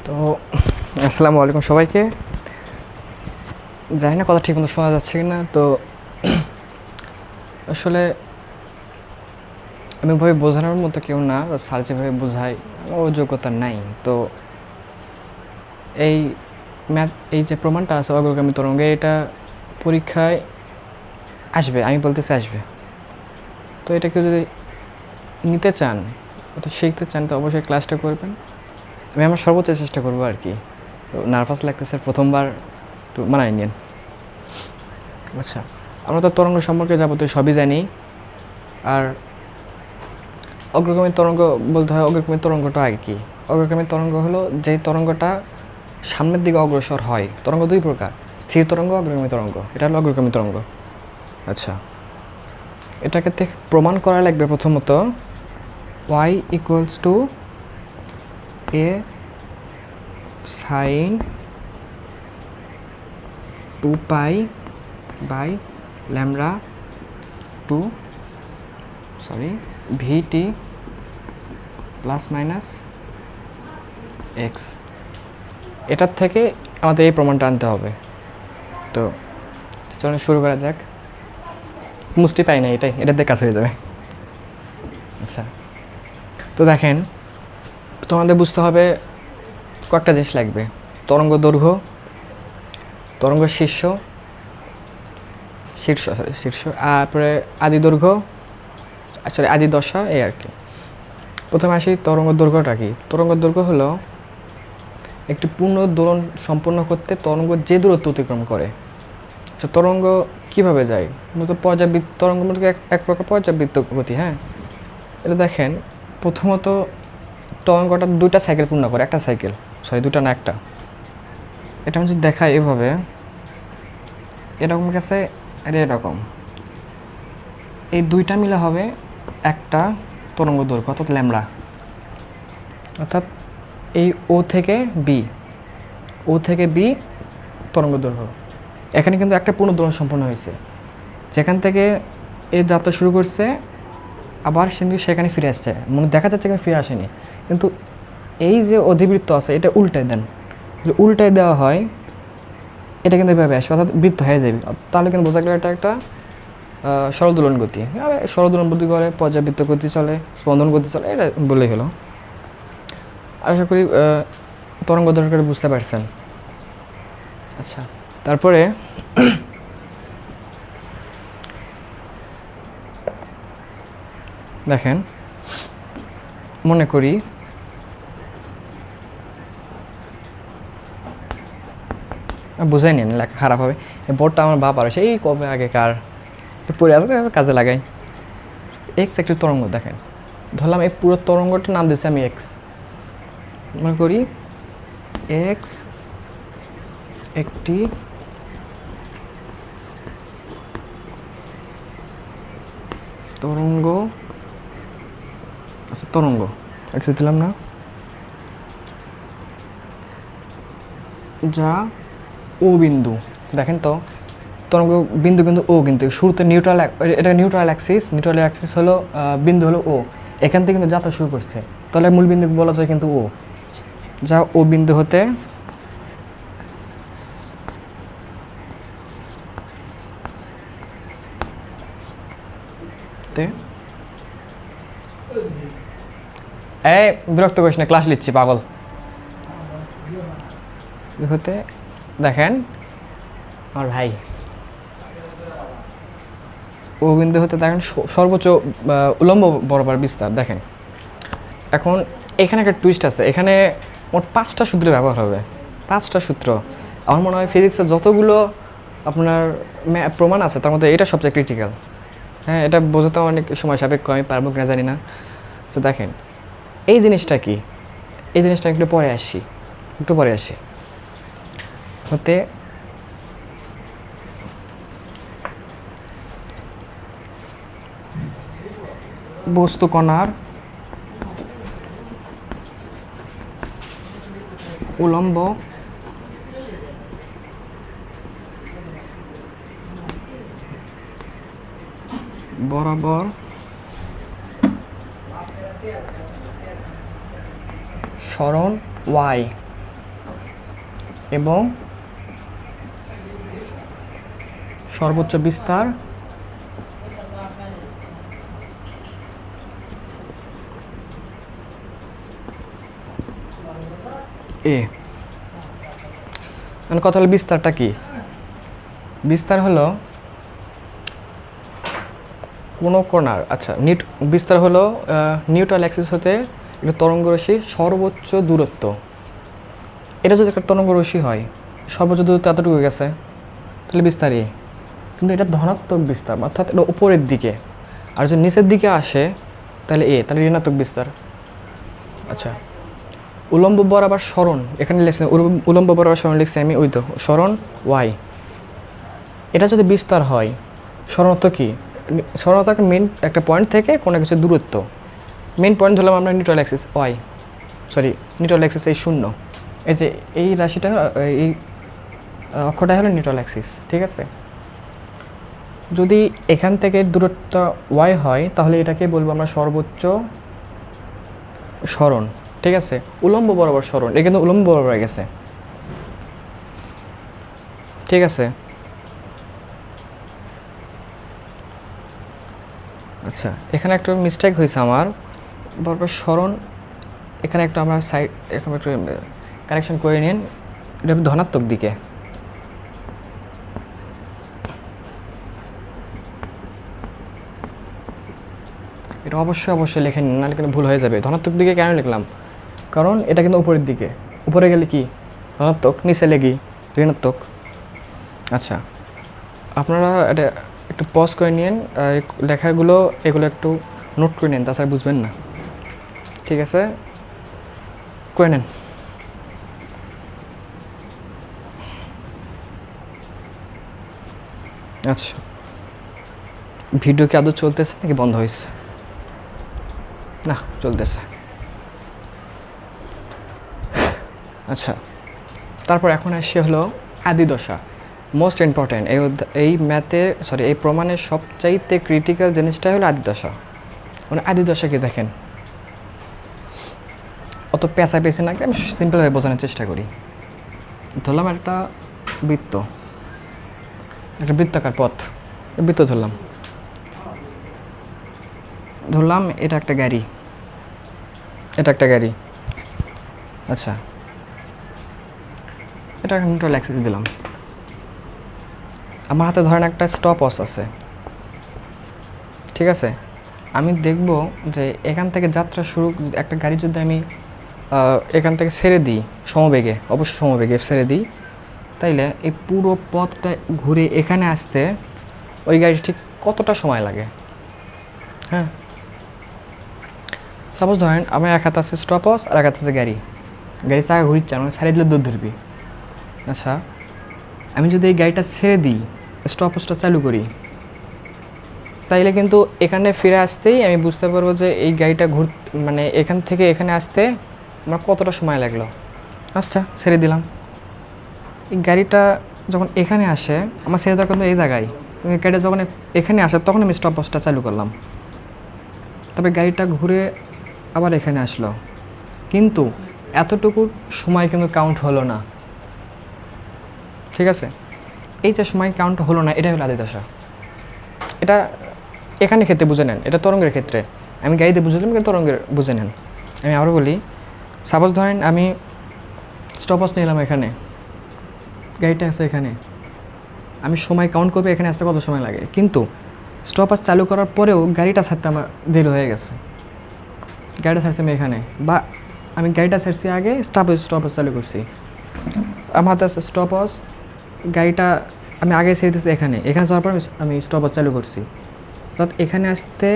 তো আসসালামু আলাইকুম সবাইকে। জানি না কথা ঠিক মতো শোনা যাচ্ছে কি না। তো আসলে আমি ওইভাবে বোঝানোর মতো কেউ না, স্যার যেভাবে বোঝায় আমার ওই যোগ্যতা নাই। তো এই এই যে প্রমাণটা আছে অগ্রগামী তরঙ্গের, এটা পরীক্ষায় আসবে, আমি বলতেছি আসবে। তো এটা কেউ যদি নিতে চান, অত শিখতে চান, তো অবশ্যই ক্লাসটা করবেন। আমি আমার সর্বোচ্চ চেষ্টা করবো আর কি। তো নার্ভাস লাগতেছে, প্রথমবার, একটু মানায় নিন। আচ্ছা, আমরা তো তরঙ্গ সম্পর্কে যাবতীয় সবই জানি। আর অগ্রগামী তরঙ্গ বলতে হয়, অগ্রগামী তরঙ্গটা আগে কি? অগ্রগামী তরঙ্গ হলো যেই তরঙ্গটা সামনের দিকে অগ্রসর হয়। তরঙ্গ দুই প্রকার, স্থির তরঙ্গ, অগ্রগামী তরঙ্গ। এটা হলো অগ্রগামী তরঙ্গ। আচ্ছা, এটাকে প্রমাণ করা লাগবে প্রথমত y equals to a sine 2 pi by lambda 2 v t plus minus x. এটার থেকে আমাদের এই প্রমাণটা আনতে হবে। তো চলুন শুরু করা যাক। মুষ্টি পাই না, এটাতে কাজ হয়ে যাবে। আচ্ছা, তো দেখেন, তোমাদের বুঝতে হবে কয়েকটা জিনিস লাগবে: তরঙ্গ দৈর্ঘ্য, তরঙ্গ শীর্ষ, তারপরে আদি দৈর্ঘ্য, আসলে আদি দশা, এই আর কি। প্রথমে আসি তরঙ্গ দৈর্ঘ্যটা কি। তরঙ্গ দৈর্ঘ্য হলো একটি পূর্ণ দোলন সম্পন্ন করতে তরঙ্গ যে দূরত্ব অতিক্রম করে। আচ্ছা, তরঙ্গ কিভাবে যায়? মূলত পর্যাবৃত্ত তরঙ্গ, মূলত এক প্রকার পর্যাবৃত্ত গতি। হ্যাঁ, এটা দেখেন, প্রথমত তরঙ্গটা দুইটা সাইকেল পূর্ণ করে, একটা সাইকেল, দুটা না, একটা। এটা আমি যদি দেখাই এভাবে, এরকম গেছে আর এরকম, এই দুইটা মিলে হবে একটা তরঙ্গ দৈর্ঘ্য, অর্থাৎ ল্যামডা। অর্থাৎ এই ও থেকে বি তরঙ্গ দৈর্ঘ্য। এখানে কিন্তু একটা পূর্ণ দোলন সম্পন্ন হয়েছে, যেখান থেকে এই যাত্রা শুরু করছে, আবার কিন্তু সেখানে ফিরে আসছে। মানে দেখা যাচ্ছে এখানে ফিরে আসেনি, কিন্তু এই যে অধিবৃত্ত আছে এটা উল্টায় দেন, যদি উল্টায় দেওয়া হয় এটা কিন্তু এভাবে আসবে, অর্থাৎ বৃত্ত হয়ে যাবে। তাহলে কিন্তু বোঝা গেল এটা একটা সরল দোলন গতি। সরল দোলন গতি করে, পর্যাবৃত্ত গতি চলে, স্পন্দন গতি চলে, এটা বললেই হলো। আশা করি তরঙ্গ দৈর্ঘ্য বুঝতে পারছেন। আচ্ছা, তারপরে দেখেন, মনে করি বুঝাই নিন, লেখা খারাপ হবে। এই বোর্ডটা আমার বাবার, সেই কবে আগেকার, পড়ে আসবে, কাজে লাগাই। এক্স একটি তরঙ্গ, দেখেন, ধরলাম এই পুরো তরঙ্গটার নাম দিচ্ছি আমি এক্স। মনে করি এক্স একটি তরঙ্গ। আচ্ছা, তরঙ্গ এক্স দিলাম না, যা ও বিন্দু। দেখেন তো, তরঙ্গ বিন্দু কিন্তু ও, কিন্তু শুরুতে নিউট্রাল, এটা নিউট্রাল অ্যাক্সিস হলো, বিন্দু হলো ও। এখান থেকে কিন্তু যাত্রা শুরু করছে, তাহলে মূল বিন্দু বলা যায় কিন্তু ও। যা ও বিন্দু হতে বিরক্ত করিস না, ক্লাস নিচ্ছি পাগল। হতে দেখেন আমার ভাই, ও বিন্দু হতে দেখেন সর্বোচ্চ উলম্ব বরাবর বিস্তার। দেখেন, এখন এখানে একটা টুইস্ট আছে, এখানে মোট 5টা সূত্র ব্যবহার হবে। 5টা সূত্র। আমার মনে হয় ফিজিক্সের যতগুলো আপনার প্রমাণ আছে তার মধ্যে এটা সবচেয়ে ক্রিটিক্যাল। হ্যাঁ, এটা বোঝাতে অনেক সময় সাপেক্ষ, আমি পারবো কিনা জানি না। তো দেখেন, এই জিনিসটা কি, এই জিনিসটা একটু পরে আসি। হতে বস্তু কণার উলম্ব বরাবর সরণ y এবং সর্বোচ্চ বিস্তার এ। মানে কথা হলো বিস্তারটা কি? বিস্তার হলো কোনো কোণার, আচ্ছা বিস্তার হলো নিউট্রাল অ্যাক্সিস হতে একটা তরঙ্গরশ্মির সর্বোচ্চ দূরত্ব। এটা যদি একটা তরঙ্গরশ্মি হয়, সর্বোচ্চ দূরত্ব এতটুকু গেছে, তাহলে বিস্তার এ। কিন্তু এটা ধনাত্মক বিস্তার, অর্থাৎ এটা উপরের দিকে। আর যদি নিচের দিকে আসে তাহলে এ, তাহলে ঋণাত্মক বিস্তার। আচ্ছা, উলম্ব বরাবর সরণ এখানে লিখছি, উলম্ব বরাবর সরণ লিখছি আমি, ওই তো সরণ ওয়াই। এটা যদি বিস্তার হয়, সরণত্ব কি? সরণত্ব একটা মেন একটা পয়েন্ট থেকে কোনো কিছু দূরত্ব। মেন পয়েন্ট ধরলাম আমরা neutral axis y, neutral axis এই 0। এই যে এই রাশিটা, এই অক্ষটা হলো নিউট্রাল অ্যাক্সিস, ঠিক আছে? যদি এখান থেকে দূরত্ব ওয়াই হয়, তাহলে এটাকে বলবো আমরা সর্বোচ্চ সরণ, ঠিক আছে? উলম্ব বরাবর সরণ, এটা কিন্তু উলম্ব বরাবর গেছে, ঠিক আছে? আচ্ছা, এখানে একটা মিস্টেক হয়েছে আমার, বরাবর সরণ এখানে একটা আমরা সাইড এখানে একটু কারেকশন করে নিন, এটা ধনাত্মক দিকে। এটা অবশ্যই লেখেন, নাহলে কিন্তু ভুল হয়ে যাবে। ধনাত্মক দিকে কেন লিখলাম? কারণ এটা কিন্তু উপরের দিকে, উপরে গেলে কি ধনাত্মক, নিচে লেগে ঋণাত্মক। আচ্ছা, আপনারা এটা একটু পজ করে নিন, লেখাগুলো এগুলো একটু নোট করে নেন, তাছাড়া বুঝবেন না, ঠিক আছে? করে নেন। আচ্ছা, ভিডিও কি আদৌ চলতেছে নাকি বন্ধ হয়েছে? না, চলতেছে। আচ্ছা, তারপর এখন আসছে হলো আদিদশা, মোস্ট ইম্পর্ট্যান্ট। এই ম্যাথের এই প্রমাণের সবচাইতে ক্রিটিক্যাল জিনিসটাই হলো আদিদশা। মানে আদিদশাকে দেখেন, অত পেঁচা নাকি, আমি সিম্পলভাবে বোঝানোর চেষ্টা করি। ধরলাম একটা বৃত্ত, একটা বৃত্তাকার পথ, বৃত্ত ধরলাম এটা একটা গাড়ি, এটা একটা গাড়ি। আচ্ছা, এটা নিউট্রাল অ্যাক্সিস দিলাম। আমার হাতে ধরেন একটা স্টপ ওয়াচ আছে, ঠিক আছে? আমি দেখব যে এখান থেকে যাত্রা শুরু, একটা গাড়ি যদি আমি এখান থেকে ছেড়ে দিই সমবেগে, অবশ্যই সমবেগে ছেড়ে দিই, তাইলে এই পুরো পথটা ঘুরে এখানে আসতে ওই গাড়ি ঠিক কতটা সময় লাগে? হ্যাঁ, সাপোজ ধরেন আমার এক হাতে আছে স্টপ ওয়াচ আর এক হাতে আছে গাড়ি চাকা ঘুরিচ্ছে, মানে ছাড়িয়ে দিলে দৌড় ধরবি। আচ্ছা, আমি যদি এই গাড়িটা ছেড়ে দিই, স্টপ ওয়াচটা চালু করি, তাইলে কিন্তু এখানে ফিরে আসতেই আমি বুঝতে পারবো যে এই গাড়িটা মানে এখান থেকে এখানে আসতে আমার কতটা সময় লাগলো। আচ্ছা, ছেড়ে দিলাম। এই গাড়িটা যখন এখানে আসে, আমার ছেড়ে দেওয়ার কিন্তু এই জায়গায়, গাড়িটা যখন এখানে আসে তখন আমি স্টপ ওয়াচটা চালু করলাম, তবে গাড়িটা ঘুরে আবার এখানে আসলো, কিন্তু এতটুকু সময় কিন্তু কাউন্ট হলো না, ঠিক আছে? এই যে সময় কাউন্ট হলো না, এটাই হলো আদিদশা। এটা এখানে ক্ষেত্রে বুঝে নেন, এটা তরঙ্গের ক্ষেত্রে। আমি গাড়িতে বুঝলাম, কিন্তু তরঙ্গের বুঝে নেন। আমি আরও বলি, সাপোজ ধরেন আমি স্টপ ওয়াচ নিলাম, এখানে গাড়িটা আছে, এখানে আমি সময় কাউন্ট করবো এখানে আসতে কত সময় লাগে, কিন্তু স্টপ ওয়াচ চালু করার পরেও গাড়িটা ছাড়তে আমার দেরি হয়ে গেছে। গাড়িটা ছাড়ছি আমি এখানে, বা আমি গাড়িটা ছাড়ছি আগে, স্টপ ওয়াচ চালু করছি, আমার হাতে আছে স্টপ ওয়াচ, গাড়িটা আমি আগে ছেড়ে দিচ্ছি এখানে যাওয়ার পর আমি স্টপ ওয়াচ চালু করছি, অর্থাৎ এখানে আসতে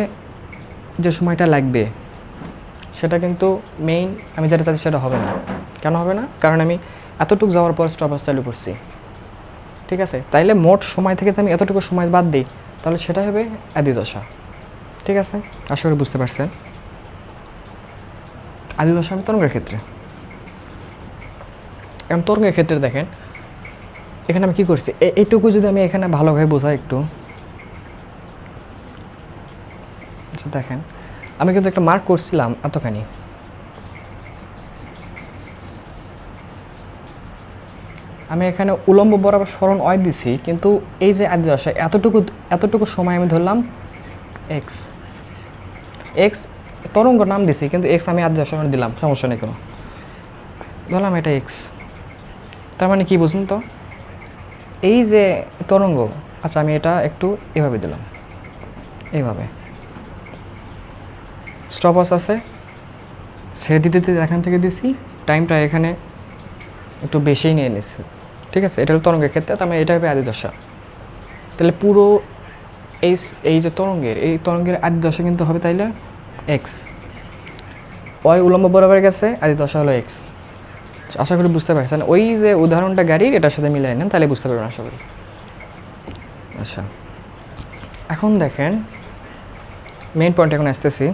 যে সময়টা লাগবে সেটা কিন্তু মেইন আমি যেটা চাচ্ছি সেটা হবে না। কেন হবে না? কারণ আমি এতটুকু যাওয়ার পর স্টপ ওয়াচ চালু করছি, ঠিক আছে? তাইলে মোট সময় থেকে যে আমি এতটুকু সময় বাদ দিই, তাহলে সেটা হবে আদিদশা, ঠিক আছে? আশা করি বুঝতে পারছেন। আদিদশা হবে তরঙ্গের ক্ষেত্রে। এখন তরঙ্গের ক্ষেত্রে দেখেন, এখানে আমি কী করছি, এইটুকু যদি আমি এখানে ভালোভাবে বোঝাই একটু, আচ্ছা দেখেন, আমি কিন্তু একটা মার্ক করছিলাম এতখানি, আমি এখানে উলম্ব বরাবর সরণ অয় দিছি, কিন্তু এই যে আদি দশা এতটুকু সময় আমি ধরলাম এক্স এক্স তরঙ্গ নাম দিছি, কিন্তু এক্স আমি আদি দশা দিলাম, সমস্যা নেই কোনো, ধরলাম এটা এক্স। তার মানে কি বুঝুন তো, এই যে তরঙ্গ, আচ্ছা আমি এটা একটু এভাবে দিলাম, এইভাবে স্টপওয়াচ আছে, ছেড়ে দিতে দিতে এখান থেকে দিছি, টাইমটা এখানে একটু বেশিই নিয়ে নিচ্ছি, ঠিক আছে। এটা হলো তরঙ্গের ক্ষেত্রে, তার মানে এটা হবে আদি দশা। তাহলে পুরো এই যে তরঙ্গের আদি দশা কিন্তু হবে তাইলে এক্স, ওই উলম্ব বরাবর গেছে, আদি দশা হলো এক্স। আশা করি বুঝতে পারছেন, ওই যে উদাহরণটা গাড়ির এটার সাথে মিলাই নেন, তাহলে বুঝতে পারবেন আশা করি। আচ্ছা, এখন দেখেন মেইন পয়েন্ট, এখন আসতেছি।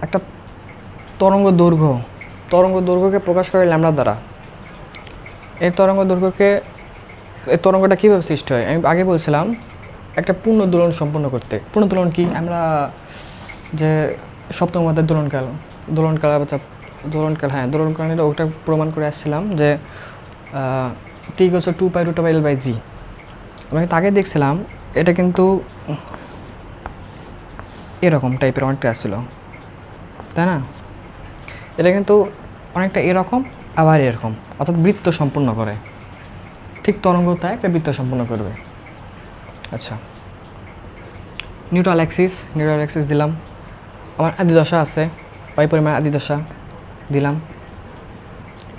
একটা তরঙ্গ দৈর্ঘ্যকে প্রকাশ করে ল্যামডা দ্বারা। এই তরঙ্গটা কীভাবে সৃষ্টি হয় আমি আগে বলছিলাম, একটা পূর্ণ দোলন সম্পন্ন করতে। পূর্ণ দোলন কি, আমরা যে সপ্তম অধ্যায় দোলনকাল ওটা প্রমাণ করে আসছিলাম যে T equals to pi root L by g. আমি আগে দেখছিলাম এটা কিন্তু এরকম টাইপের অনেকটা আসছিল, তাই না? এটা কিন্তু অনেকটা এরকম, আবার এরকম, অর্থাৎ বৃত্ত সম্পূর্ণ করে। ঠিক তরঙ্গ তাই একটা বৃত্ত সম্পূর্ণ করবে। আচ্ছা, নিউট্রাল অ্যাক্সিস দিলাম, আমার আদি দশা আছে, ওয়াই পরিমাণ আদি দশা দিলাম,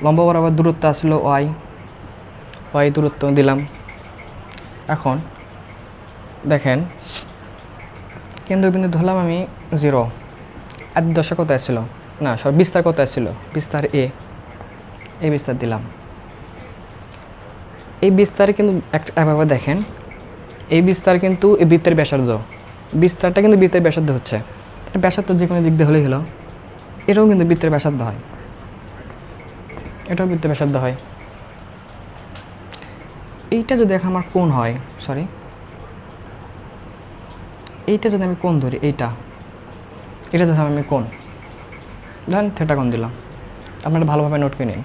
লম্ব বরাবর দূরত্ব আসলো ওয়াই দূরত্ব দিলাম। এখন দেখেন কেন্দ্রবিন্দু ধরলাম আমি 0, আদি দশা কত আসছিল, না সব বিস্তার কত আসছিল, বিস্তার এই বিস্তার দিলাম। এই বিস্তারে কিন্তু একভাবে দেখেন, এই বিস্তার কিন্তু এই বৃত্তের ব্যাসার্ধ, বিস্তারটা কিন্তু বৃত্তের ব্যাসার্ধ হচ্ছে, ব্যাসার্ধ যে কোনো দিক দিয়ে হলেই হলো। এটাও কিন্তু বৃত্তের ব্যাসার্ধ হয়, এটাও বৃত্তের ব্যাসার্ধ হয়। এইটা যদি এখন আমার কোণ হয়, এইটা যদি আমি কোণ ধরি, এটা যদি আমি কোণ ধরেন থেটা কোণ দিলাম, আপনারা ভালোভাবে নোট করে নিন।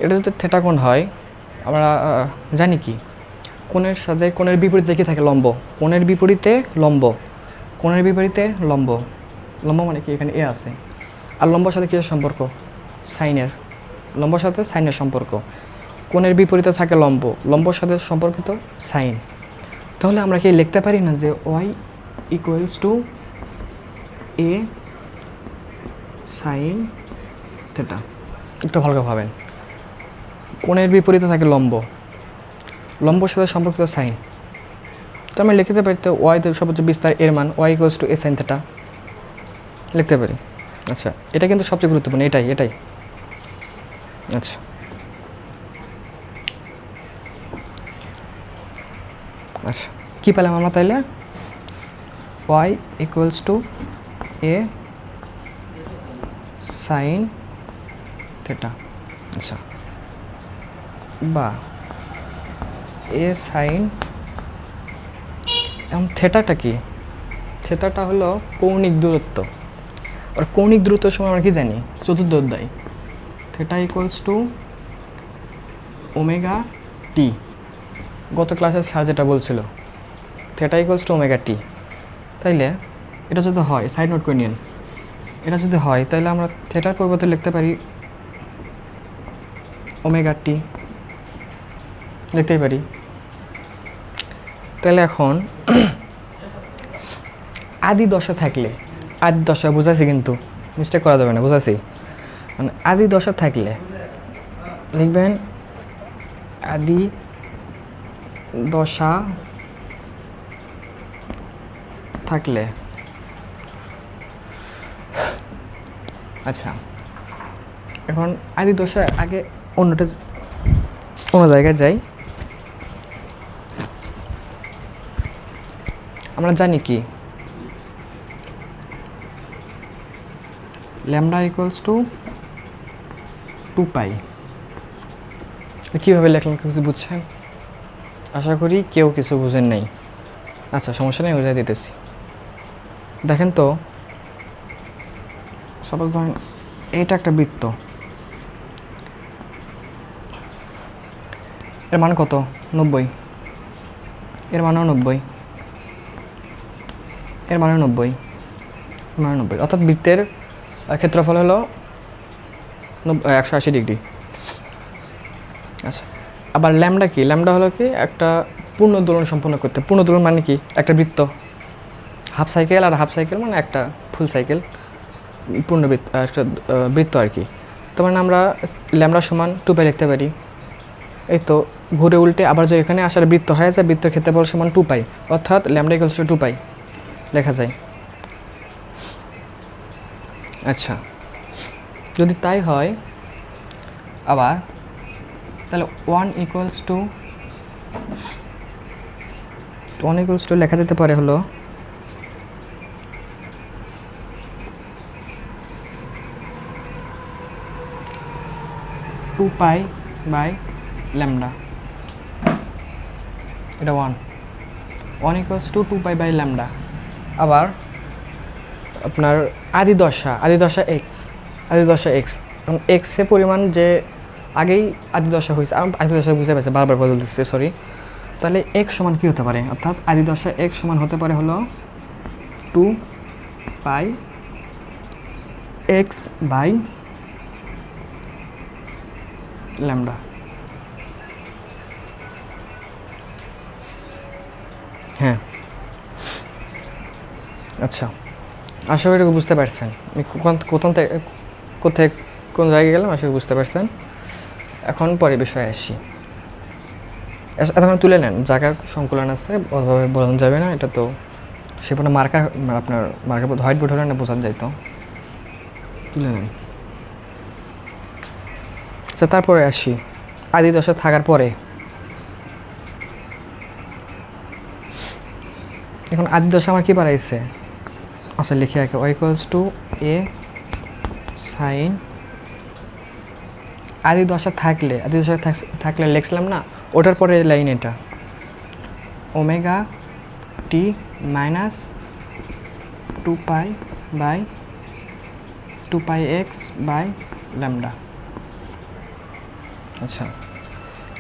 এটা যদি থেটা কোণ হয়, আমরা জানি কি কোণের সাথে কোণের বিপরীতে কী থাকে, লম্ব। কোণের বিপরীতে লম্ব মানে কি, এখানে এ আছে, আর লম্বর সাথে কিসের সম্পর্ক, লম্বর সাথে সাইনের সম্পর্ক। কোণের বিপরীতে থাকে লম্বর সাথে সম্পর্কিত সাইন। তাহলে আমরা কি লিখতে পারি না যে y equals to A sine theta? একটু ভালো করে ভাবেন, কোণের বিপরীতে থাকে লম্বর সাথে সম্পর্কিত সাইন, তো আমরা লিখতে পারি তো ওয়াই সর্বোচ্চ বিস্তার এর মান y equals to A sine theta লিখতে পারি। আচ্ছা, এটা কিন্তু সবচেয়ে গুরুত্বপূর্ণ, এটাই। আচ্ছা, কী পেলাম আমরা তাইলে, y equals to A sine theta. আচ্ছা, বা এ সাইন, এখন থেটাটা কি, থেটাটা হলো কৌণিক দূরত্ব। আর কৌণিক দূরত্বের সময় আমরা কি জানি, চতুর্থ অধ্যায়, theta equals to omega t. গত ক্লাসে স্যার যেটা বলছিল, theta equals to omega t. তাইলে এটা যদি হয়, সাইড নোট করে নিন, এটা যদি হয় তাহলে আমরা থেটার পরিবর্তে লিখতে পারি ওমেগা টি, লিখতেই পারি। তাহলে এখন আদি দশা থাকলে, আদি দশা বুঝাছি কিন্তু মিস্টেক করা যাবে না, বুঝাছি, মানে আদি দশা থাকলে লিখবেন আদি দশা থাকলে। আচ্ছা, এখন আদি দশা আগে অন্য জায়গায় যাই। আমরা জানি কি ল্যামডা ইকুয়ালস টু 2 পাই। কীভাবে লিখলাম কিছু বুঝছেন? আশা করি কেউ কিছু বুঝেন নাই। আচ্ছা, সমস্যা নেই, বুঝাই দিতেছি। দেখেন তো সাপোজ ধরেন এইটা একটা বৃত্ত, এর মান কত 90, এর মানও 90, এর মানও 90, মানে 90, অর্থাৎ বৃত্তের ক্ষেত্রফল হলো 180 ডিগ্রি। আচ্ছা, আবার ল্যামডা কি? ল্যামডা হলো কি একটা পূর্ণ দোলন সম্পন্ন করতে। পূর্ণ দোলন মানে কি? একটা বৃত্ত, হাফ সাইকেল আর হাফ সাইকেল মানে একটা ফুল সাইকেল, পূর্ণ বৃত্ত, একটা বৃত্ত আর কি। তার মানে আমরা ল্যামডা সমান 2π লিখতে পারি। এই তো ঘুরে উল্টে আবার যদি এখানে আসার বৃত্ত হয়ে যায়, বৃত্তের ক্ষেত্রফল সমান 2π, অর্থাৎ ল্যামডা ইকুয়ালস টু 2π লেখা যায়। আচ্ছা, যদি তাই হয় আবার তাহলে 1 ইকুয়ালস টু লেখা যেতে পারে হলো 2π বাই ল্যামডা। এটা 1 ইকুয়ালস টু 2π বাই ল্যামডা। আবার আপনার আদি দশা এক্স, এবং এক্সের পরিমাণ যে আগেই আদি দশা হয়েছে, আদি দশা বুঝে পেয়েছে, বারবার বলে দিচ্ছে, সরি। তাহলে এক্স সমান কী হতে পারে? অর্থাৎ আদি দশা এক্স সমান হতে পারে হলো 2π এক্স বাই ল্যামডা। হ্যাঁ, আচ্ছা, আশা করি বুঝতে পারছেন আমি কোথায় কোন জায়গায় গেলাম, আশা করি বুঝতে পারছেন। এখন পরে বিষয়ে আসি। এখন তুলে নেন, জায়গা সংকুলন আছে, ওভাবে বলানো যাবে না, এটা তো সেখানে আপনার মার্কার হোয়াইট বোর্ড হলে না বোঝা যায়, তো তুলে নেন। আচ্ছা, তারপরে আসি আদি দশা থাকার পরে। এখন আদি দশা আমার কী বাড়াইছে? আচ্ছা, লিখে রাখে y equals to a sine, আদি দশা থাকলে লিখছিলাম না, ওটার পরে লাইন এটা omega T minus 2π by 2πx by lambda. আচ্ছা,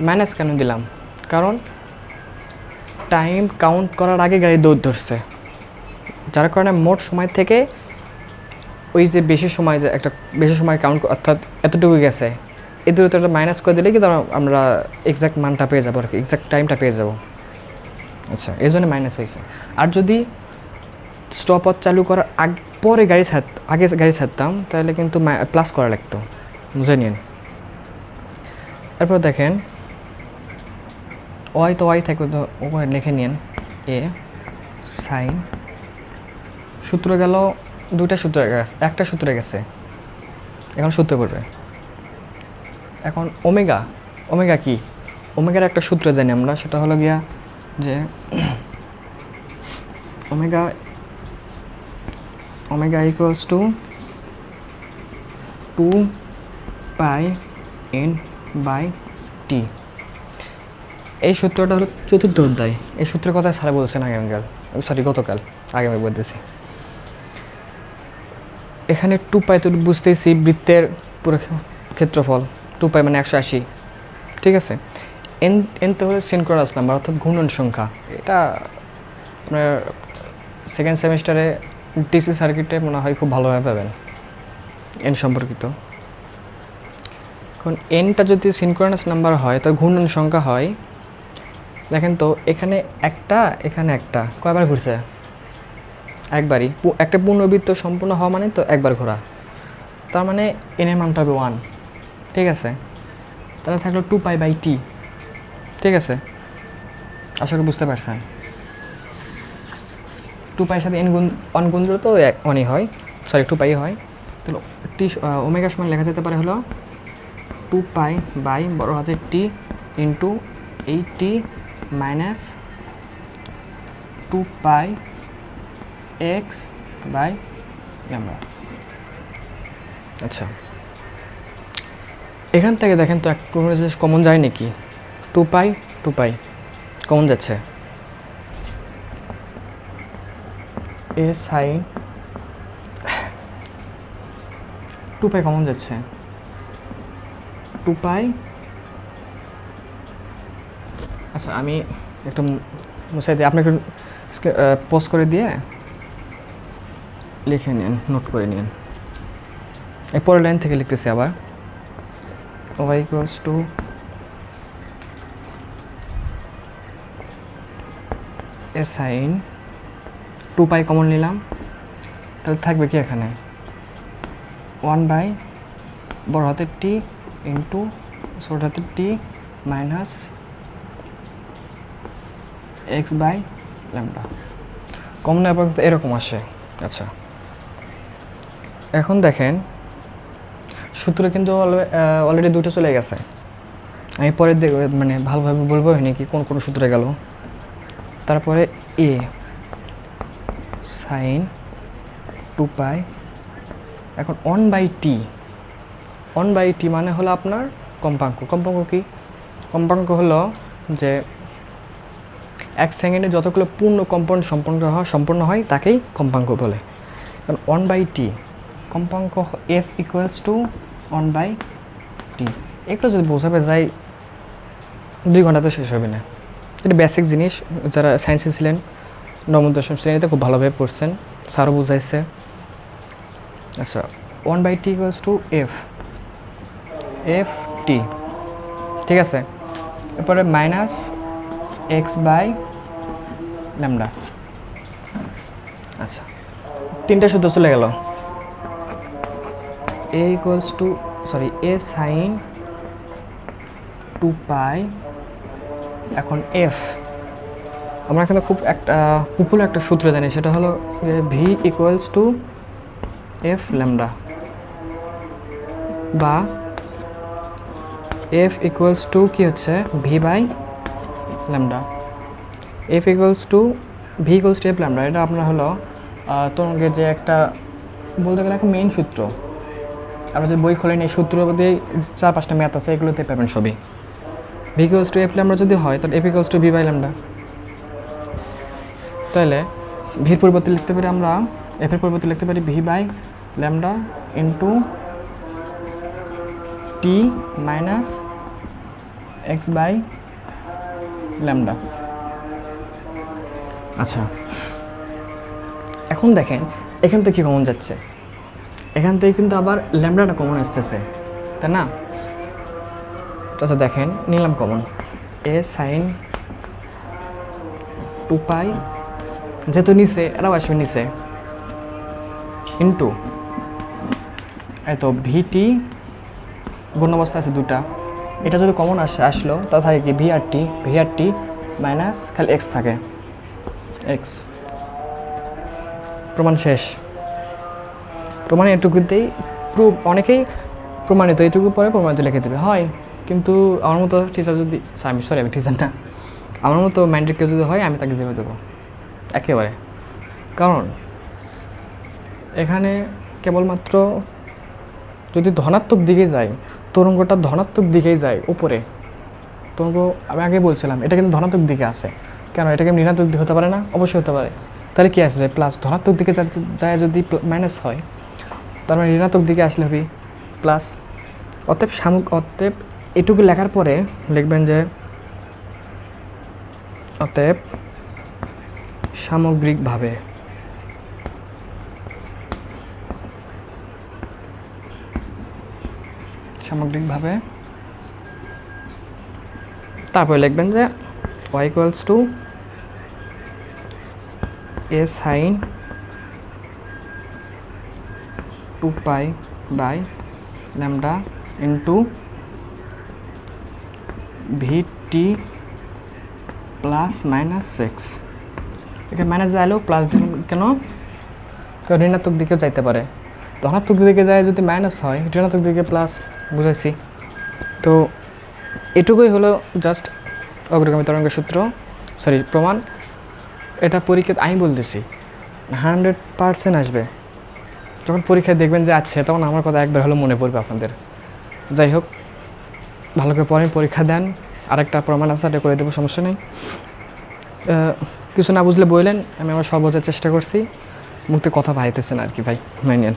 মাইনাস কেন দিলাম? কারণ টাইম কাউন্ট করার আগে গাড়ি দৌড় ধরছে, যার কারণে মোট সময় থেকে ওই যে বেশি সময় কাউন্ট, অর্থাৎ এতটুকু গেছে, এই দূরত্বটা মাইনাস করে দিলে কিন্তু আমরা এক্স্যাক্ট মানটা পেয়ে যাবো আর কি, এক্স্যাক্ট টাইমটা পেয়ে যাবো। আচ্ছা, এই জন্য মাইনাস হয়েছে। আর যদি স্টপ ওয়াচ চালু করার পরে আগে গাড়ি ছাড়তাম, তাহলে কিন্তু প্লাস করা লাগতো, বুঝে নিন। তারপর দেখেন ওয়াই থাকবে, তো ওখানে লিখে নিন এ সাইন, সূত্র গেল, দুইটা সূত্র গেছে, একটা সূত্রে গেছে, এখন সূত্র করবে। এখন ওমেগা কি? ওমেগার একটা সূত্র জানি আমরা, সেটা হলো গিয়া যে omega equals to 2π n by T. এই সূত্রটা হলো চতুর্থ অধ্যায়, এই সূত্রের কথা স্যার বলছেন গতকাল আগামী বলতেছি। এখানে 2π তো বুঝতেছি বৃত্তের পুরো ক্ষেত্রফল, 2π মানে 180, ঠিক আছে। এন তো হলো সিনক্রোনাস নাম্বার, অর্থাৎ ঘূর্ণন সংখ্যা। এটা আপনার সেকেন্ড সেমিস্টারে ডিসি সার্কিটে মনে হয় খুব ভালোভাবে পাবেন এন সম্পর্কিত। এখন এনটা যদি সিনক্রোনাস নাম্বার হয়, তো ঘূর্ণন সংখ্যা হয়, দেখেন তো এখানে একটা কয়বার ঘুরছে? একবারই। একটা পূর্ণবৃত্ত সম্পূর্ণ হওয়া মানে তো একবার ঘোরা, তার মানে এনের মানটা হবে 1, ঠিক আছে। তাহলে থাকলো 2π বাই টি, ঠিক আছে। আশা করি বুঝতে পারছেন। 2π সাথে এন গুণ দিলে তো 1ই হয়, 2π হয়। তাহলে টি ওমেগা সমান লেখা যেতে পারে হলো 2π বাই বড় হাতের টি ইন্টু এই টি মাইনাস 2π এক্স বাই ল্যামডা। আচ্ছা, এখান থেকে দেখেন তো কমন যায় নাকি? 2π কমন যাচ্ছে, এ সাইন টু পাই কমন যাচ্ছে, টু পাই। আচ্ছা আমি একটু মুছাই দিই, আপনি একটু পোস্ট করে দিয়ে লিখে নিন, নোট করে নিন। এরপরের লাইন থেকে লিখতেছি আবার, y equals to A sine two pi common নিলাম, তাহলে থাকবে কি এখানে 1 বাই বড় হাতের টি ইন্টু ছোট হাতের T minus x by lambda. Common আপাতত এরকম আসে। আচ্ছা এখন দেখেন সূত্র কিন্তু অলরেডি দুটো চলে গেছে, আমি পরে মানে ভালোভাবে বলবো নাকি কোন কোন সূত্রে গেল। তারপরে এ সাইন টু পাই, এখন 1/t, 1/t মানে হলো আপনার কম্পাঙ্ক। কম্পাঙ্ক কি? কম্পাঙ্ক হলো যে এক সেকেন্ডে যতগুলো পূর্ণ কম্পাউন্ড সম্পন্ন হয় তাকেই কম্পাঙ্ক বলে। কারণ 1/t কম্পাঙ্ক f ইকুয়ালস টু 1/t। এগুলো যদি বোঝাবে যাই 2 ঘন্টাতে শেষ হবে না। এটা বেসিক জিনিস, যারা সায়েন্সে ছিলেন নবম দশম শ্রেণীতে খুব ভালোভাবে পড়ছেন, স্যারও বুঝাইছে। আচ্ছা 1/t equals to F T, ঠিক আছে। এরপরে মাইনাস এক্স বাই ল্যামডা। আচ্ছা 3টা সূত্র চলে গেল, A equals to A sine two pi, এখন এফ আমরা কিন্তু খুব একটা পপুলার একটা সূত্র জানি, সেটা হলো v equals to f lambda, বা এফ ইকুয়ালস টু কি হচ্ছে v by lambda. F equals to v equals to f lambda, এটা আপনার হলো তরঙ্গে যে একটা বলতে গেলে একটা মেইন সূত্র। আমরা যদি বই খোলেন এই সূত্র দিয়ে 4-5টা ম্যাথ আছে, এগুলোতে পাবেন সবই। V equals to f lambda যদি হয় তাহলে f equals to v by lambda. তাহলে ভির পরিবর্তে লিখতে পারি আমরা, এফের পরিবর্তে লিখতে পারি v by lambda into t minus x by lambda. আচ্ছা এখন দেখেন এখান থেকে কি কমন যাচ্ছে, এখান থেকে কিন্তু আবার ল্যামডাটা কমন আসতেছে, তাই না? আচ্ছা দেখেন নিলাম কমন, এ সাইন টু পাই যেহেতু নিচে এরাও আসবে নিচে ইন্টু এত ভিটি গণ্য অবস্থা আছে দুটা, এটা যদি কমন আসলো তা থাকে কি ভি আর টি মাইনাস খালি এক্স থাকে, এক্স। প্রমাণ শেষ। প্রমাণ এটুকুতেই অনেকেই প্রমাণিত, এটুকু পরে প্রমাণিত লিখে দেবে হয়, কিন্তু আমার মতো টিচার যদি আমি টিচার না, আমার মতো মাইন্ডেড কেউ যদি হয় আমি তাকে জিরো দেবো একেবারে। কারণ এখানে কেবলমাত্র যদি ধনাত্মক দিকে যায়, তরঙ্গটা ধনাত্মক দিকেই যায় উপরে, তরঙ্গ আমি আগে বলছিলাম এটা কিন্তু ধনাত্মক দিকে আসে, কেন এটাকে ঋণাত্মক দিকে হতে পারে না? অবশ্যই হতে পারে। তাহলে কী আসলে প্লাস, ধনাত্মক দিকে যায় যদি মাইনাস হয় তার মানে ঋণাত্মক দিকে আসলে হবে প্লাস। অতএব এটুকু লেখার পরে লিখবেন যে অতএব সামগ্রিকভাবে তারপরে লিখবেন যে y equals to A sine two pi by lambda into v t plus minus x. এখানে মাইনাস যাইলেও প্লাস দিলাম কেন? কারণ ঋণাত্মক দিকেও যাইতে পারে, ধনাত্মক দিকে যায় যদি মাইনাস হয়, ঋণাত্মক দিকে প্লাস, বুঝাইছি তো। এটুকুই হলো জাস্ট অগ্রগামী তরঙ্গের সূত্র, প্রমাণ। এটা পরীক্ষায় আমি বলতেছি 100% আসবে। যখন পরীক্ষায় দেখবেন যে আছে, তখন আমার কথা একবার হলো মনে পড়বে আপনাদের। যাই হোক, ভালো করে পড়েন, পরীক্ষা দেন। আরেকটা প্রমাণ আছে, এটা করে দেবো, সমস্যা নেই। কিছু না বুঝলে বললেন, আমি আমার সর্বোচ্চ চেষ্টা করছি, মুখে কথা পাইতেছেন আর কি ভাই, মাইনেন।